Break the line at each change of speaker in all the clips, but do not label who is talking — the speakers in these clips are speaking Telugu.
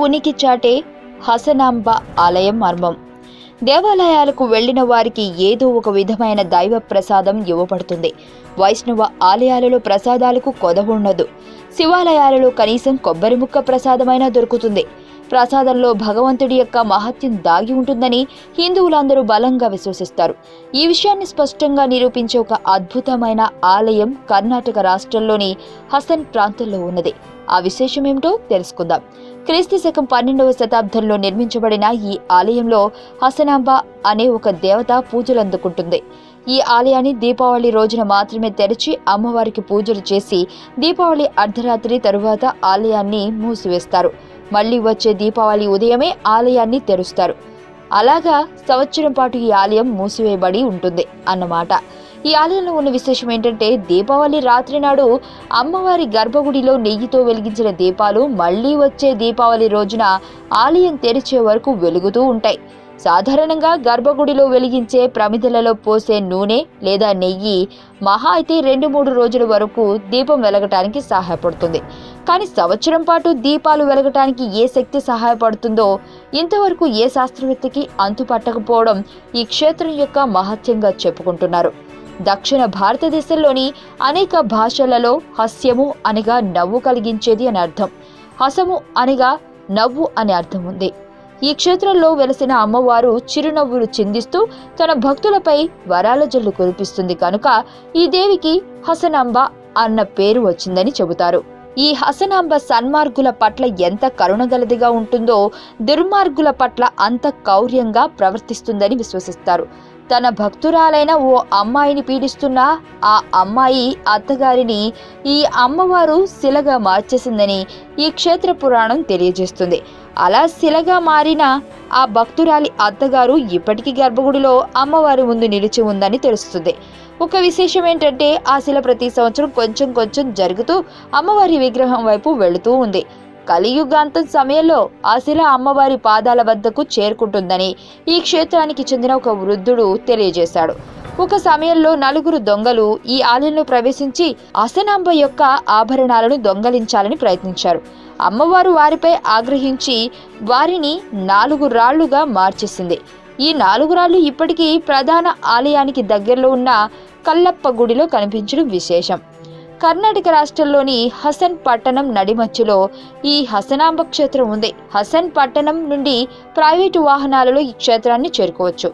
ఉనికి చాటే హసనాంబ ఆలయం మర్మం. దేవాలయాలకు వెళ్లిన వారికి ఏదో ఒక విధమైన దైవ ప్రసాదం ఇవ్వబడుతుంది. వైష్ణవ ఆలయాలలో ప్రసాదాలకు కొదవ ఉండదు. శివాలయాలలో కనీసం కొబ్బరి ముక్క ప్రసాదమైనా దొరుకుతుంది. ప్రసాదంలో భగవంతుడి యొక్క మహత్యం దాగి ఉంటుందని హిందువులందరూ బలంగా విశ్వసిస్తారు. ఈ విషయాన్ని స్పష్టంగా నిరూపించే ఒక అద్భుతమైన ఆలయం కర్ణాటక రాష్ట్రంలోని హసన్ ప్రాంతంలో ఉన్నది. ఆ విశేషం ఏమిటో తెలుసుకుందాం. క్రీస్తు శకం 12వ శతాబ్దంలో నిర్మించబడిన ఈ ఆలయంలో హసనాంబ అనే ఒక దేవత పూజలు అందుకుంటుంది. ఈ ఆలయాన్ని దీపావళి రోజున మాత్రమే తెరిచి అమ్మవారికి పూజలు చేసి దీపావళి అర్ధరాత్రి తరువాత ఆలయాన్ని మూసివేస్తారు. మళ్లీ వచ్చే దీపావళి ఉదయమే ఆలయాన్ని తెరుస్తారు. అలాగా సంవత్సరం పాటు ఈ ఆలయం మూసివేయబడి ఉంటుంది అన్నమాట. ఈ ఆలయంలో ఉన్న విశేషం ఏంటంటే, దీపావళి రాత్రి నాడు అమ్మవారి గర్భగుడిలో నెయ్యితో వెలిగించిన దీపాలు మళ్లీ వచ్చే దీపావళి రోజున ఆలయం తెరిచే వరకు వెలుగుతూ ఉంటాయి. సాధారణంగా గర్భగుడిలో వెలిగించే ప్రమిదలలో పోసే నూనె లేదా నెయ్యి మహా అయితే 2-3 రోజుల వరకు దీపం వెలగటానికి సహాయపడుతుంది. కానీ సంవత్సరం పాటు దీపాలు వెలగటానికి ఏ శక్తి సహాయపడుతుందో ఇంతవరకు ఏ శాస్త్రవేత్తకి అంతుపట్టకపోవడం ఈ క్షేత్రం యొక్క మహత్యంగా చెప్పుకుంటున్నారు. దక్షిణ భారతదేశంలోని అనేక భాషలలో హస్యము అనగా నవ్వు కలిగించేది అని అర్థం, హసము అనగా నవ్వు అనే అర్థం ఉంది. ఈ క్షేత్రంలో వెలసిన అమ్మవారు చిరునవ్వులు చిందిస్తూ తన భక్తులపై వరాల జల్లు కురిపిస్తుంది కనుక ఈ దేవికి హసనాంబ అన్న పేరు వచ్చిందని చెబుతారు. ఈ హసనాంబ సన్మార్గుల పట్ల ఎంత కరుణగలదిగా ఉంటుందో దుర్మార్గుల పట్ల అంత కౌర్యంగా ప్రవర్తిస్తుందని విశ్వసిస్తారు. తన భక్తురాలైన ఓ అమ్మాయిని పీడిస్తున్న ఆ అమ్మాయి అత్తగారిని ఈ అమ్మవారు శిలగా మార్చేసిందని ఈ క్షేత్ర పురాణం తెలియజేస్తుంది. అలా శిలగా మారిన ఆ భక్తురాలి అత్తగారు ఇప్పటికీ గర్భగుడిలో అమ్మవారి ముందు నిలిచి ఉందని తెలుస్తుంది. ఒక విశేషం ఏంటంటే, ఆ శిల ప్రతి సంవత్సరం కొంచెం కొంచెం జరుగుతూ అమ్మవారి విగ్రహం వైపు వెళుతూ ఉంది. కలియుగాంతం సమయంలో ఆ శిల అమ్మవారి పాదాల వద్దకు చేరుకుంటుందని ఈ క్షేత్రానికి చెందిన ఒక వృద్ధుడు తెలియజేశాడు. ఒక సమయంలో 4 దొంగలు ఈ ఆలయంలో ప్రవేశించి హసనాంబ యొక్క ఆభరణాలను దొంగలించాలని ప్రయత్నించారు. అమ్మవారు వారిపై ఆగ్రహించి వారిని 4 రాళ్లుగా మార్చేసింది. ఈ 4 రాళ్లు ఇప్పటికీ ప్రధాన ఆలయానికి దగ్గరలో ఉన్న కల్లప్ప గుడిలో కనిపించడం విశేషం. కర్ణాటక రాష్ట్రంలోని హసన్ పట్టణం నడిమధ్యలో ఈ హసనాంబ క్షేత్రం ఉంది. హసన్ పట్టణం నుండి ప్రైవేటు వాహనాలలో ఈ క్షేత్రాన్ని చేరుకోవచ్చు.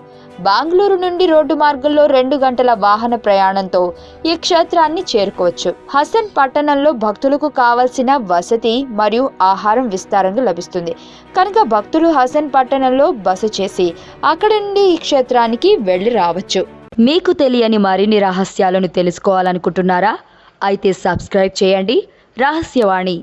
బెంగళూరు నుండి రోడ్డు మార్గంలో 2 గంటల వాహన ప్రయాణంతో ఈ క్షేత్రాన్ని చేరుకోవచ్చు. హసన్ పట్టణంలో భక్తులకు కావలసిన వసతి మరియు ఆహారం విస్తారంగా లభిస్తుంది కనుక భక్తులు హసన్ పట్టణంలో బస చేసి అక్కడి నుండి ఈ క్షేత్రానికి వెళ్లి రావచ్చు. మీకు తెలియని మరిన్ని రహస్యాలను తెలుసుకోవాలనుకుంటున్నారా? అయితే సబ్స్క్రైబ్ చేయండి రహస్యవాణి.